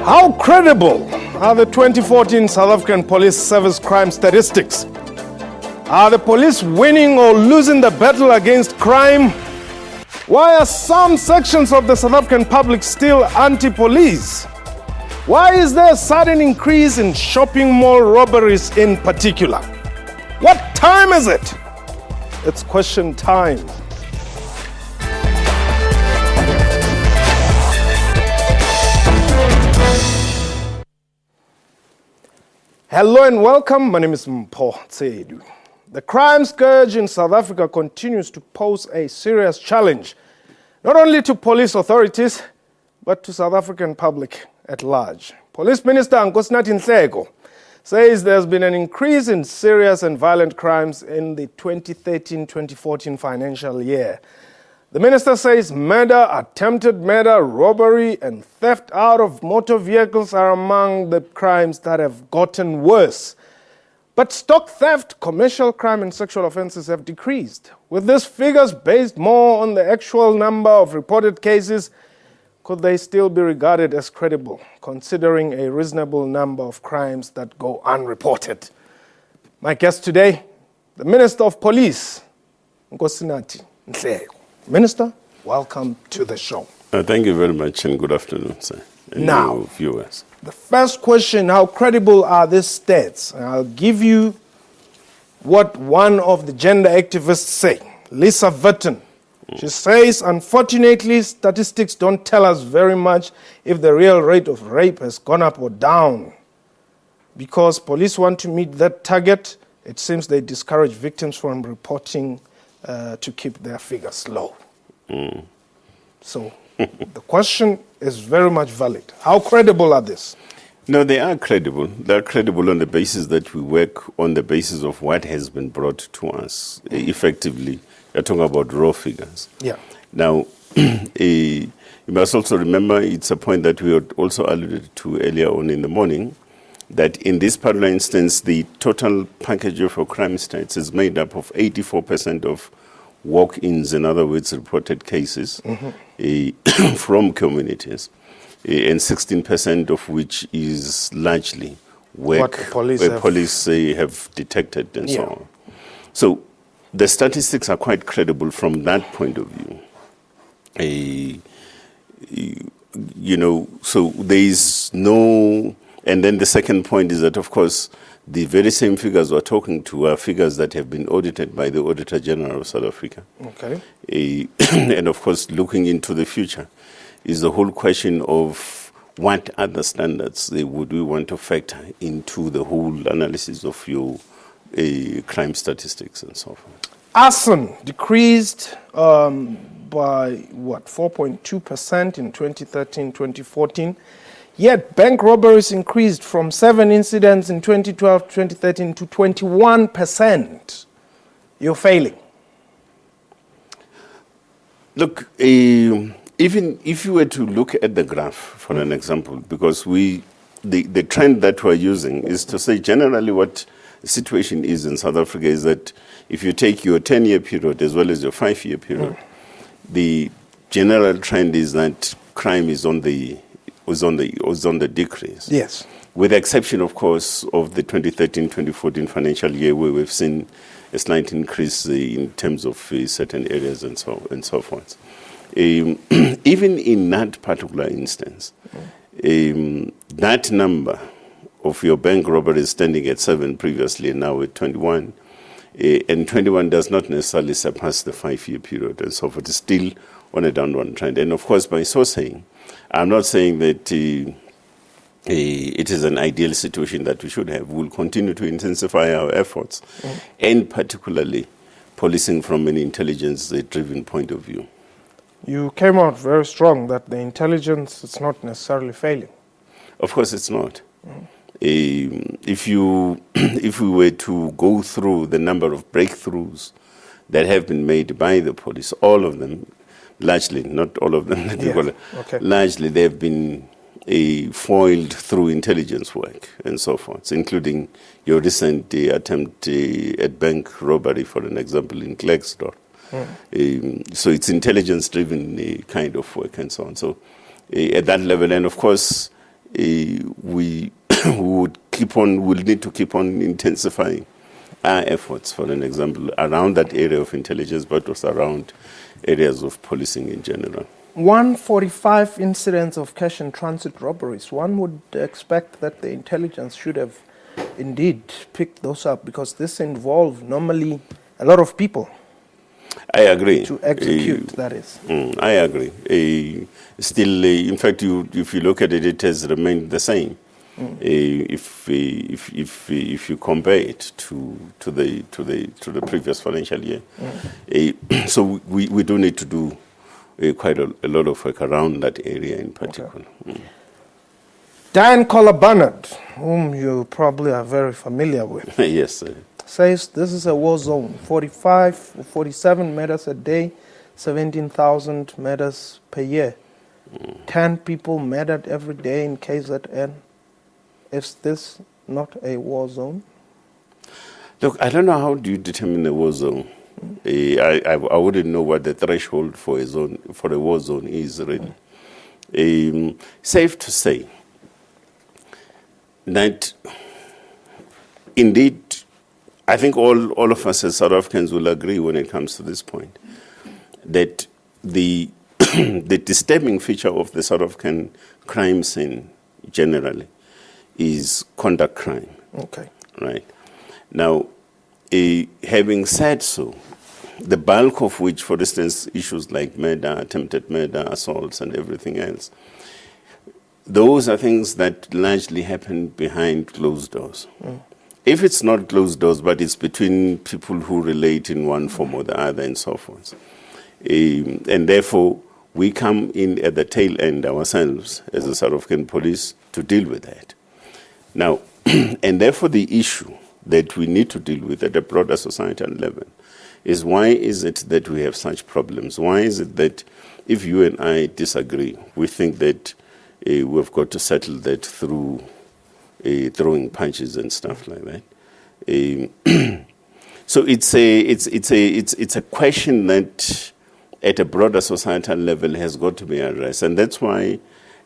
How credible are the 2014 South African Police Service crime statistics? Are the police winning or losing the battle against crime? Why are some sections of the South African public still anti-police? Why is there a sudden increase in shopping mall robberies in particular? What time is it? It's question time. Hello and welcome. My name is Nkosinathi. The crime scourge in South Africa continues to pose a serious challenge, not only to police authorities, but to South African public at large. Police Minister Nkosinathi Nhleko says there's been an increase in serious and violent crimes in the 2013-2014 financial year. The minister says murder, attempted murder, robbery, and theft out of motor vehicles are among the crimes that have gotten worse. But stock theft, commercial crime, and sexual offenses have decreased. With these figures based more on the actual number of reported cases, could they still be regarded as credible, considering a reasonable number of crimes that go unreported? My guest today, the Minister of Police, Nkosinathi Nhleko. Minister, welcome to the show. Thank you very much and good afternoon, sir. And now, viewers. The first question, how credible are these stats? And I'll give you what one of the gender activists say, Lisa Verton. She says, unfortunately, statistics don't tell us very much if the real rate of rape has gone up or down. Because police want to meet that target, it seems they discourage victims from reporting to keep their figures low. So the question is very much valid. How credible are these? No, they are credible. They are credible on the basis that we work on the basis of what has been brought to us. Effectively, you're talking about raw figures. Yeah. Now, you must also remember, it's a point that we had also alluded to earlier on in the morning, that in this particular instance, the total package of crime stats is made up of 84% of walk-ins, in other words, reported cases from communities, and 16% of which is largely work where police have detected and so on. So the statistics are quite credible from that point of view. So there is no... And then the second point is that, of course, the very same figures we're talking to are figures that have been audited by the Auditor General of South Africa. Okay. And, of course, looking into the future is the whole question of what other standards would we want to factor into the whole analysis of your crime statistics and so forth. Arson decreased by, 4.2% in 2013-2014. Yet bank robberies increased from 7 incidents in 2012-2013 to 21%. You're failing. Look, even if you were to look at the graph, for an example, because the trend that we're using is to say generally what the situation is in South Africa is that if you take your 10-year period as well as your 5-year period, the general trend is that crime is on the decrease. Yes. With the exception, of course, of the 2013-2014 financial year, where we've seen a slight increase in terms of certain areas and so forth. Even in that particular instance, that number of your bank robberies standing at 7 previously and now at 21, and 21 does not necessarily surpass the 5-year period and so forth. It's still on a downward trend. And of course, by so saying, I'm not saying that it is an ideal situation that we should have. We'll continue to intensify our efforts, and particularly policing from an intelligence-driven point of view. You came out very strong that the intelligence is not necessarily failing. Of course it's not. If we were to go through the number of breakthroughs that have been made by the police, all of them, largely, not all of them, largely they have been foiled through intelligence work and so forth, including your recent attempt at bank robbery, for an example, in Nhleko. So it's intelligence-driven kind of work and so on. So at that level, and of course, we will need to keep on intensifying our efforts, for an example, around that area of intelligence, but also around areas of policing in general. 145 incidents of cash and transit robberies. One would expect that the intelligence should have indeed picked those up, because this involves normally a lot of people. I agree. To execute, that is. I agree. Still, in fact, if you look at it, it has remained the same. If you compare it to the previous financial year, so we do need to do quite a lot of work around that area in particular. Okay. Dan Bernard, whom you probably are very familiar with, yes, sir, says this is a war zone. 47 murders a day, 17,000 murders per year. 10 people murdered every day in KZN. Is this not a war zone? Look, I don't know how do you determine a war zone. I wouldn't know what the threshold for a war zone is really. Safe to say that indeed, I think all of us as South Africans will agree when it comes to this point, that the the disturbing feature of the South African crime scene generally is conduct crime. Okay. Right. Now, having said so, the bulk of which, for instance, issues like murder, attempted murder, assaults, and everything else, those are things that largely happen behind closed doors. If it's not closed doors, but it's between people who relate in one form or the other and so forth. And therefore, we come in at the tail end ourselves as the South African police to deal with that. Now, and therefore the issue that we need to deal with at a broader societal level is, why is it that we have such problems? Why is it that if you and I disagree, we think that we've got to settle that through throwing punches and stuff like that? So it's a question that at a broader societal level has got to be addressed. And that's why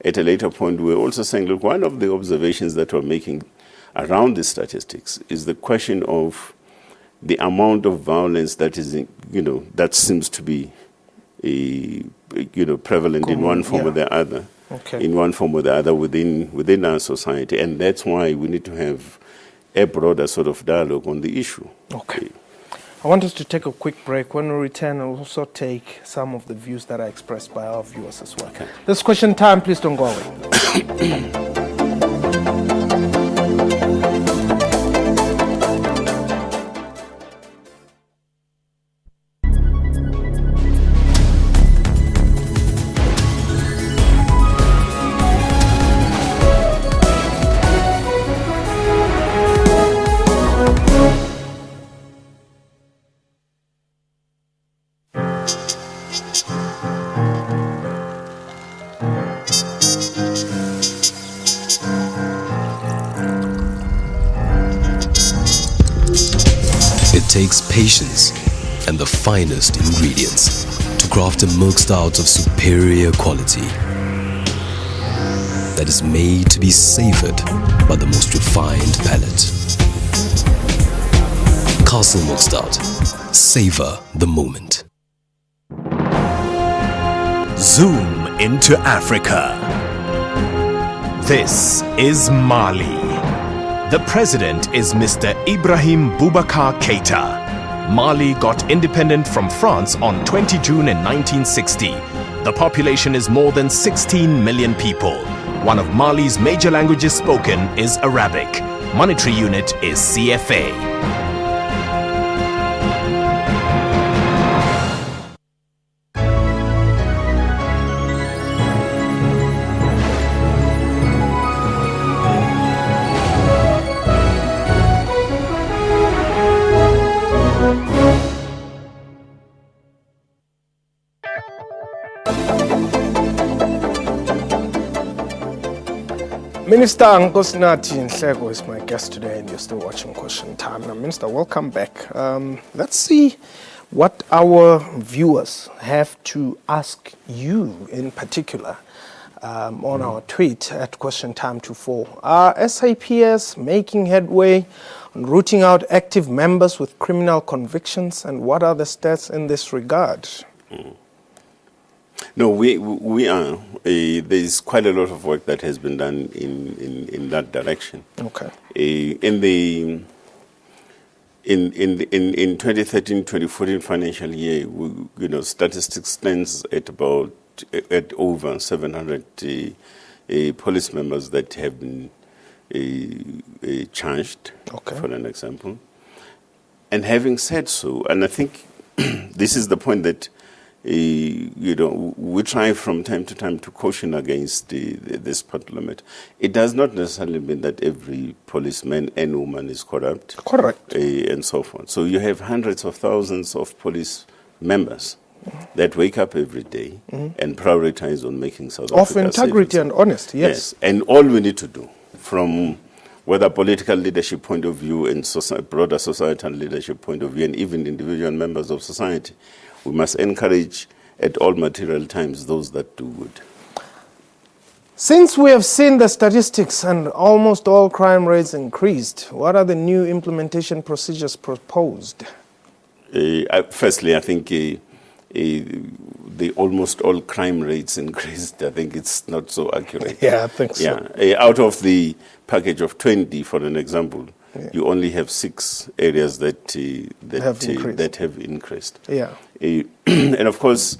at a later point we're also saying, look, one of the observations that we're making around the statistics is the question of the amount of violence that is, that seems to be, prevalent in one form or the other. Okay. In one form or the other within our society. And that's why we need to have a broader sort of dialogue on the issue. Okay. I want us to take a quick break. When we return, I'll also take some of the views that are expressed by our viewers as well. Okay. This question time, please don't go away. It takes patience and the finest ingredients to craft a milk stout of superior quality that is made to be savored by the most refined palate. Castle Milk Stout. Savor the moment. Zoom into Africa. This is Mali. The president is Mr. Ibrahim Boubacar Keita. Mali got independent from France on 20 June in 1960. The population is more than 16 million people. One of Mali's major languages spoken is Arabic. Monetary unit is CFA. Minister Nkosinathi Nhleko is my guest today, and you're still watching Question Time. Now, Minister, welcome back. Let's see what our viewers have to ask you in particular on our tweet at question time to 4. Are SAPS making headway on rooting out active members with criminal convictions, and what are the stats in this regard? No, we are. There's quite a lot of work that has been done in that direction. Okay. In 2013-2014 financial year, statistics stands at over 700 police members that have been charged, Okay. for an example. And having said so, and I think this is the point that we try from time to time to caution against this particular matter. It does not necessarily mean that every policeman and woman is corrupt. Correct. And so forth. So you have hundreds of thousands of police members that wake up every day and prioritize on making South Africa Of integrity safe and honesty, yes. And all we need to do, from whether political leadership point of view and broader societal leadership point of view, and even individual members of society, we must encourage at all material times those that do good. Since we have seen the statistics and almost all crime rates increased, what are the new implementation procedures proposed? Firstly, I think the almost all crime rates increased. I think it's not so accurate. Yeah, I think so. Yeah, out of the package of 20, for an example, you only have 6 areas that have increased. Yeah. And of course,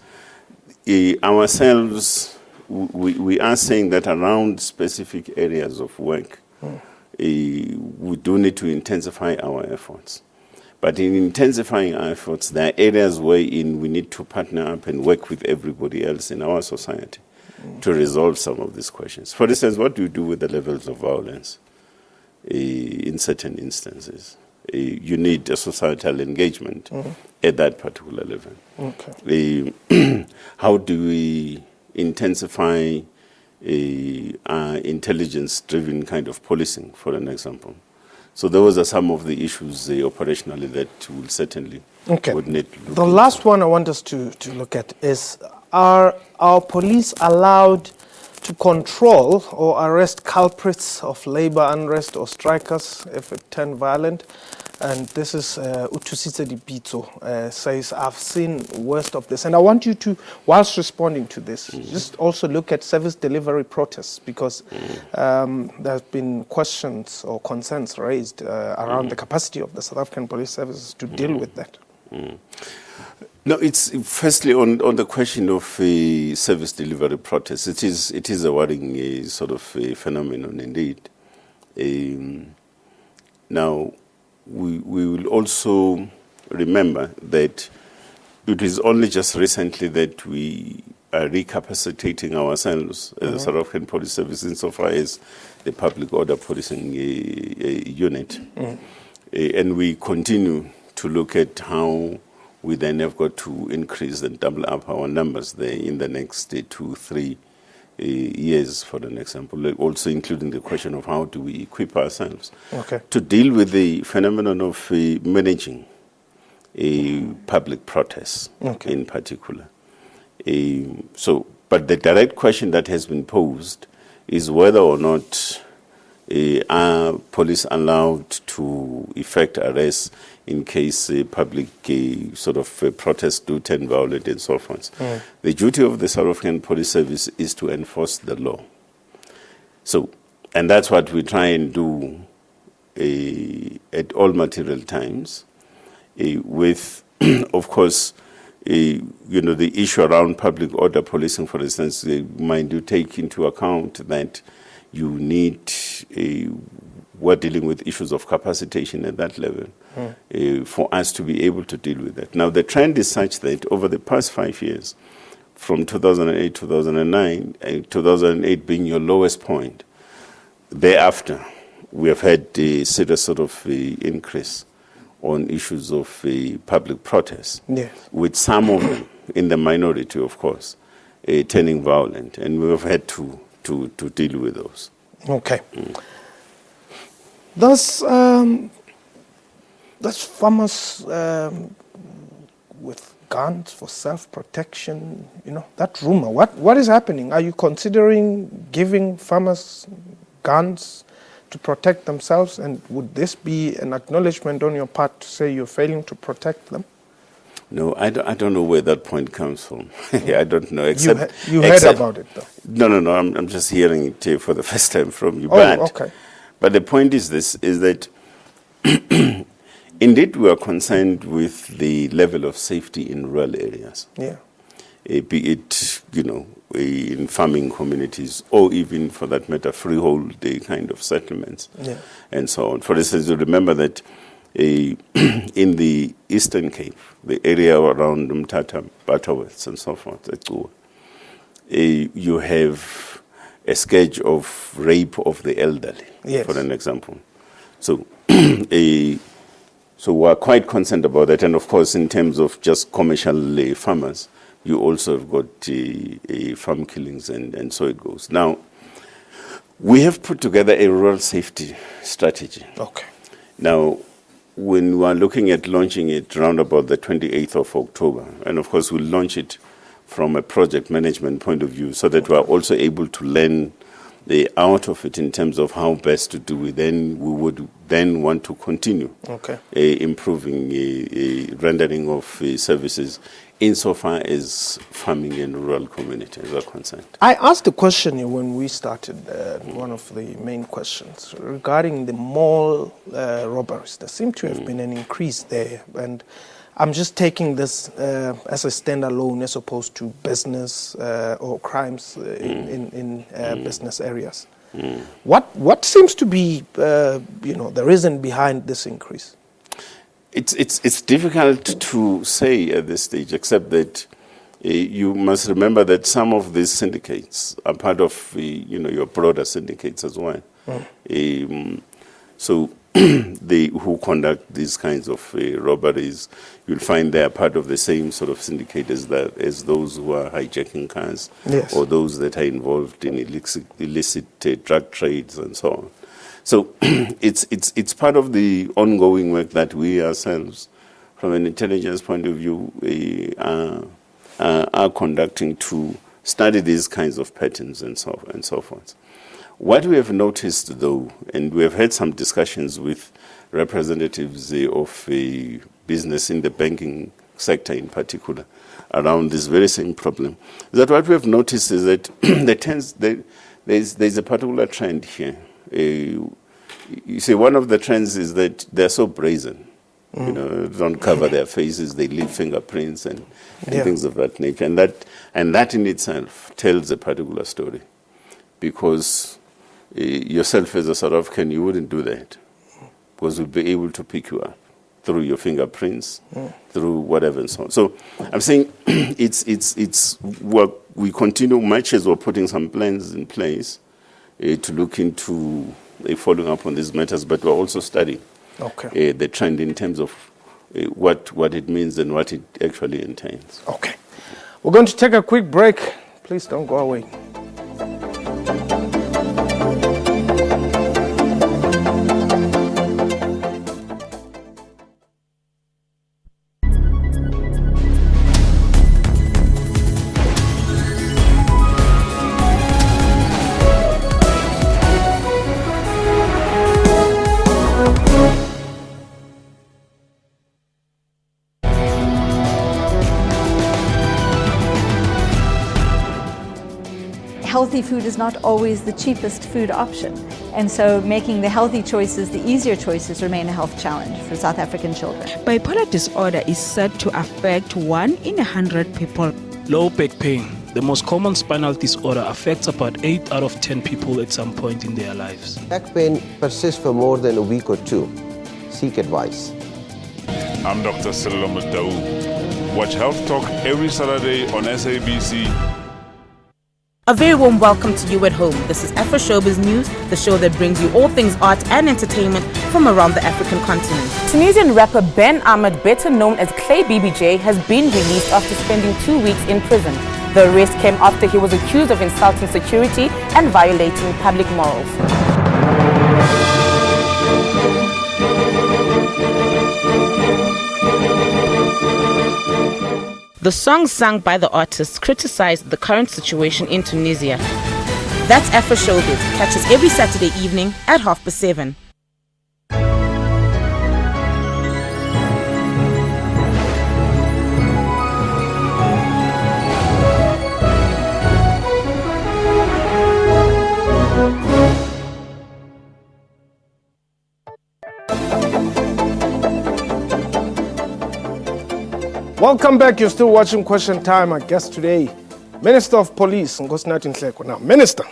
ourselves, we are saying that around specific areas of work, we do need to intensify our efforts. But in intensifying our efforts, there are areas wherein we need to partner up and work with everybody else in our society to resolve some of these questions. For instance, what do you do with the levels of violence in certain instances? You need a societal engagement at that particular level. Okay. How do we intensify intelligence-driven kind of policing, for an example? So those are some of the issues operationally that will certainly would need to look The into. last one I want us to look at is, are our police allowed to control or arrest culprits of labor unrest or strikers if it turned violent? And this is Utusitse Dipito says, I've seen worst of this. And I want you to, whilst responding to this, just also look at service delivery protests, because there have been questions or concerns raised around the capacity of the South African Police Services to deal with that. No, it's firstly on the question of service delivery protests. It is a worrying sort of phenomenon indeed. Now, we will also remember that it is only just recently that we are recapacitating ourselves as a South African Police Service insofar as the public order policing unit. And we continue to look at how we then have got to increase and double up our numbers there in the next 2-3 years, for an example, also including the question of how do we equip ourselves to deal with the phenomenon of managing public protests in particular. But the direct question that has been posed is whether or not are police allowed to effect arrests in case public sort of protests do turn violent and so forth. The duty of the South African Police Service is to enforce the law. So, and that's what we try and do at all material times, with, of course, the issue around public order policing, for instance. Mind you take into account that you need, we're dealing with issues of capacitation at that level for us to be able to deal with that. Now, the trend is such that over the past 5 years, from 2008, 2009, 2008 being your lowest point, thereafter, we have had a serious sort of increase on issues of public protests, with some of them, in the minority, of course, turning violent, and we have had to deal with those. Okay. Does farmers with guns for self-protection? You know, that rumor. What is happening? Are you considering giving farmers guns to protect themselves? And would this be an acknowledgement on your part to say you're failing to protect them? No, I don't know where that point comes from. I don't know. You heard about it, though? No. I'm just hearing it for the first time from you. Okay. But the point is this, is that indeed we are concerned with the level of safety in rural areas. Yeah. Be it, in farming communities or even, for that matter, freehold kind of settlements, and so on. For instance, you remember that in the Eastern Cape, the area around Mthatha, Butterworth, and so forth, you have a scourge of rape of the elderly, for an example. So, so we're quite concerned about that. And of course, in terms of just commercial farmers, you also have got farm killings, and so it goes. Now, we have put together a rural safety strategy. Okay. Now, when we are looking at launching it around about the 28th of October, and of course we'll launch it from a project management point of view so that we are also able to learn out of it in terms of how best to do it. Then we would then want to continue improving rendering of services insofar as farming and rural communities are concerned. I asked a question here when we started, one of the main questions, regarding the mall robberies. There seemed to have been an increase there, and I'm just taking this as a standalone as opposed to business or crimes in business areas. What seems to be the reason behind this increase? It's difficult to say at this stage, except that you must remember that some of these syndicates are part of your broader syndicates as well. So they who conduct these kinds of robberies, you'll find they are part of the same sort of syndicate as those who are hijacking cars, or those that are involved in illicit drug trades and so on. So it's part of the ongoing work that we ourselves, from an intelligence point of view, are conducting to study these kinds of patterns and so forth. What we have noticed, though, and we have had some discussions with representatives of business in the banking sector in particular around this very same problem, is that what we have noticed is that there's a particular trend here. You see, one of the trends is that they're so brazen. Don't cover their faces, they leave fingerprints and things of that nature. And that in itself tells a particular story. Because yourself as a South African, you wouldn't do that. Because we'll be able to pick you up through your fingerprints, through whatever and so on. So I'm saying it's what we continue, much as we're putting some plans in place to look into following up on these matters, but we're also studying the trend in terms of what it means and what it actually entails. Okay. We're going to take a quick break. Please don't go away. Healthy food is not always the cheapest food option, and so making the healthy choices, the easier choices, remain a health challenge for South African children. Bipolar disorder is said to affect 1 in 100 people. Low back pain, the most common spinal disorder, affects about 8 out of 10 people at some point in their lives. Back pain persists for more than a week or two. Seek advice. I'm Dr. Cyril Mutau. Watch Health Talk every Saturday on SABC. A very warm welcome to you at home. This is Afro Showbiz News, the show that brings you all things art and entertainment from around the African continent. Tunisian rapper Ben Ahmed, better known as Clay BBJ, has been released after spending 2 weeks in prison. The arrest came after he was accused of insulting security and violating public morals. The songs sung by the artists criticized the current situation in Tunisia. That's Afro Showbiz. Catch us every Saturday evening at 7:30. Welcome back. You're still watching Question Time. Our guest today, Minister of Police, Nkosinathi Nhleko. Now, Minister,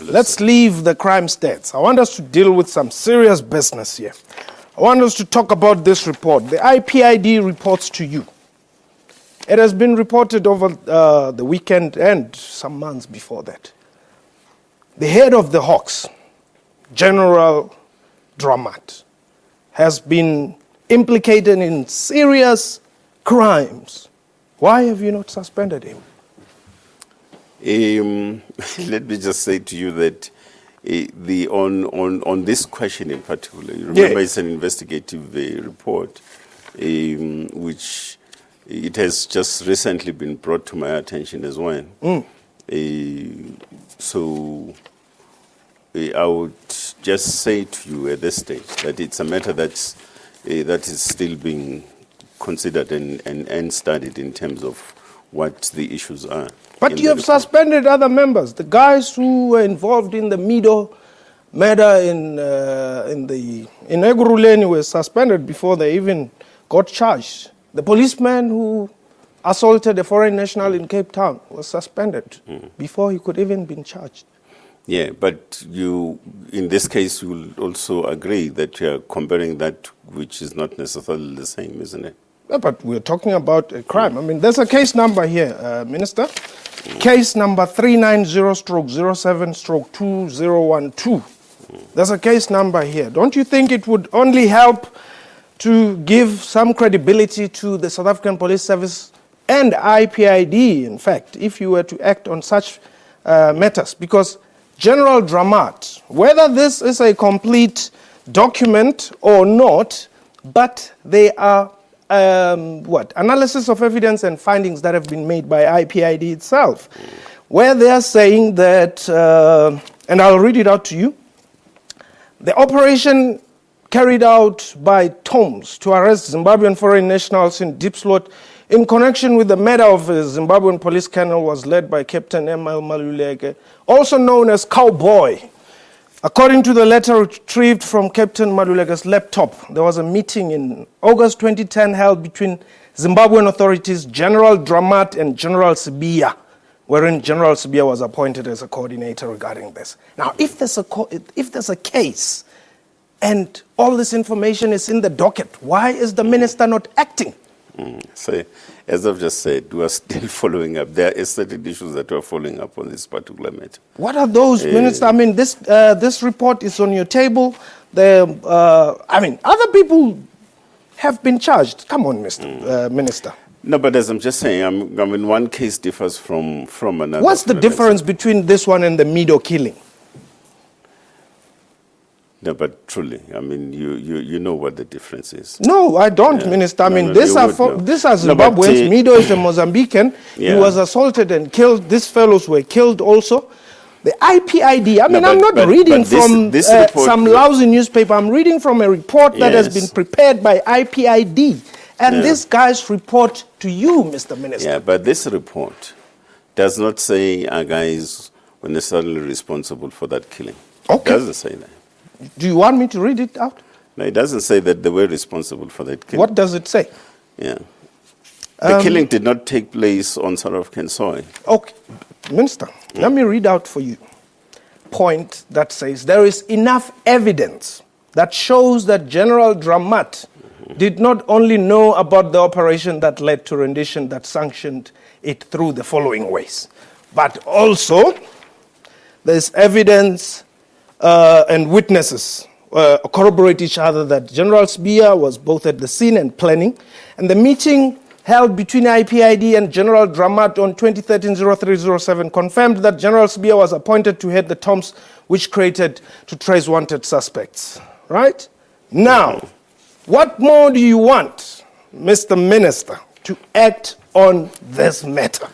let's leave the crime stats. I want us to deal with some serious business here. I want us to talk about this report. The IPID reports to you. It has been reported over the weekend and some months before that. The head of the Hawks, General Dramat, has been implicated in serious crimes. Why have you not suspended him? Let me just say to you that on this question in particular, you remember it's an investigative report, which it has just recently been brought to my attention as well. So I would just say to you at this stage that it's a matter that is still being considered and studied in terms of what the issues are. But you have suspended other members. The guys who were involved in the Mido matter in Eguruleni were suspended before they even got charged. The policeman who assaulted a foreign national in Cape Town was suspended before he could even be charged. Yeah, but you, in this case, you will also agree that you are comparing that which is not necessarily the same, isn't it? Yeah, but we're talking about a crime. I mean, there's a case number here, Minister. Case number 390-07-2012. There's a case number here. Don't you think it would only help to give some credibility to the South African Police Service and IPID, in fact, if you were to act on such matters? Because General Dramat, whether this is a complete document or not, but they are analysis of evidence and findings that have been made by IPID itself, where they are saying that, and I'll read it out to you, the operation carried out by TOMS to arrest Zimbabwean foreign nationals in Diepsloot in connection with the murder of a Zimbabwean police colonel was led by Captain M.L. Maluleke, also known as Cowboy. According to the letter retrieved from Captain Maluleke's laptop, there was a meeting in August 2010 held between Zimbabwean authorities, General Dramat and General Sibiya, wherein General Sibiya was appointed as a coordinator regarding this. Now, if there's a case and all this information is in the docket, why is the minister not acting? So, as I've just said, we are still following up. There are certain issues that we are following up on this particular matter. What are those, Minister? I mean, this report is on your table. Other people have been charged. Come on, Minister. No, but as I'm just saying, one case differs from another. What's the difference between this one and the Mido killing? No, but truly, I mean, you know what the difference is. No, I don't, Minister. These are Zimbabweans. Mido is a Mozambican. He was assaulted and killed. These fellows were killed also. The IPID, I'm not reading from some lousy newspaper. I'm reading from a report that has been prepared by IPID. And these guys report to you, Mr. Minister. Yeah, but this report does not say our guys were necessarily responsible for that killing. Okay. It doesn't say that. Do you want me to read it out? No, it doesn't say that they were responsible for that killing. What does it say? Yeah. The killing did not take place on South African soil. Okay. Minister, let me read out for you a point that says there is enough evidence that shows that General Dramat did not only know about the operation that led to rendition that sanctioned it through the following ways, but also there's evidence and witnesses corroborate each other that General Sibiya was both at the scene and planning, and the meeting held between IPID and General Dramat on 2013-03-07 confirmed that General Sibiya was appointed to head the TOMS, which created to trace wanted suspects. Right? Now, what more do you want, Mr. Minister? to act on this matter?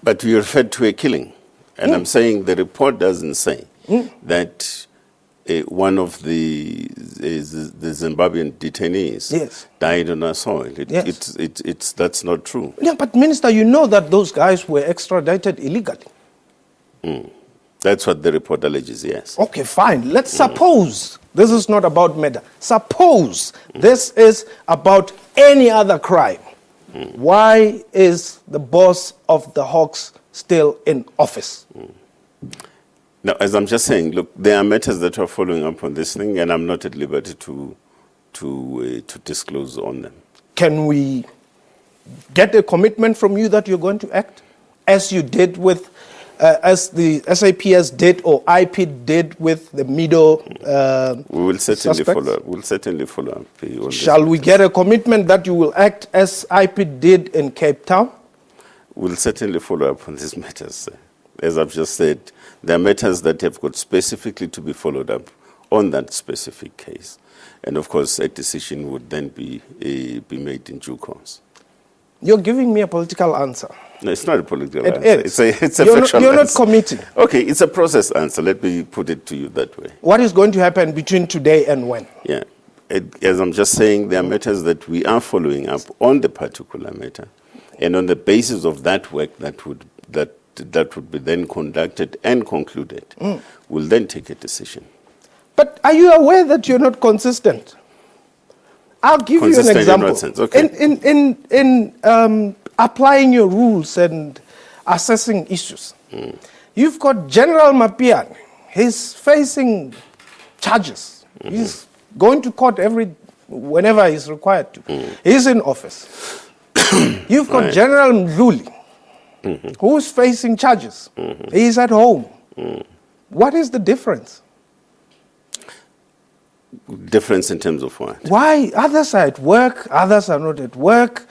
But you referred to a killing. And I'm saying the report doesn't say that one of the Zimbabwean detainees died on our soil. That's not true. Yeah, but Minister, you know that those guys were extradited illegally. That's what the report alleges, yes. Okay, fine. Let's suppose this is not about murder. Suppose this is about any other crime. Why is the boss of the Hawks still in office? Now, as I'm just saying, look, there are matters that are following up on this thing, and I'm not at liberty to disclose on them. Can we get a commitment from you that you're going to act as you did with, as the SAPS did or IPID did with the Mido we will certainly suspects? follow up. We'll certainly follow up on this. Shall we get a commitment that you will act as IPID did in Cape Town? We'll certainly follow up on these matters. As I've just said, there are matters that have got specifically to be followed up on that specific case. And of course, a decision would then be made in due course. You're giving me a political answer. No, it's not a political It answer. is. It's a You're factual not answer. committing. Okay, it's a process answer. Let me put it to you that way. What is going to happen between today and when? Yeah. As I'm just saying, there are matters that we are following up on the particular matter. And on the basis of that work that would be then conducted and concluded, we'll then take a decision. But are you aware that you're not consistent? I'll give you an Consistent example. in what sense? Okay. In applying your rules and assessing issues, you've got General Mapian. He's facing charges. He's going to court whenever he's required to. He's in office. You've got General Mdluli, who's facing charges. He's at home. What is the difference? Difference in terms of what? Why? Others are at work, others are not at work,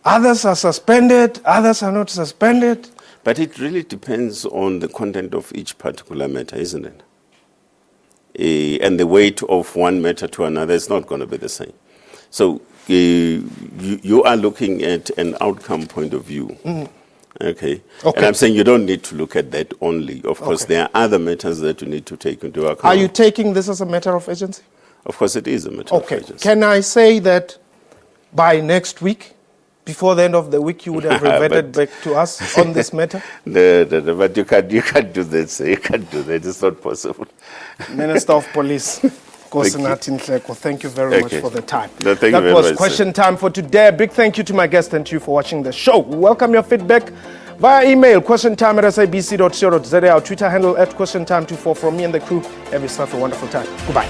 others are suspended, others are not suspended. But it really depends on the content of each particular matter, isn't it? And the weight of one matter to another is not going to be the same. So you are looking at an outcome point of view. Okay. And I'm saying you don't need to look at that only. Of course, there are other matters that you need to take into account. Are you taking this as a matter of urgency? Of course, it is a matter of urgency. Can I say that by next week, before the end of the week, you would have reverted back to us on this matter? No, but you can't do that. So you can't do that. It's not possible. Minister of Police, Nkosinathi Nhleko, thank you very much for the time. No, thank you very that was much, question time for today. A big thank you to my guest and to you for watching the show. We welcome your feedback via email, questiontime@sabc.co.za, our Twitter handle @questiontime24. From me and the crew, have yourself a wonderful time. Goodbye.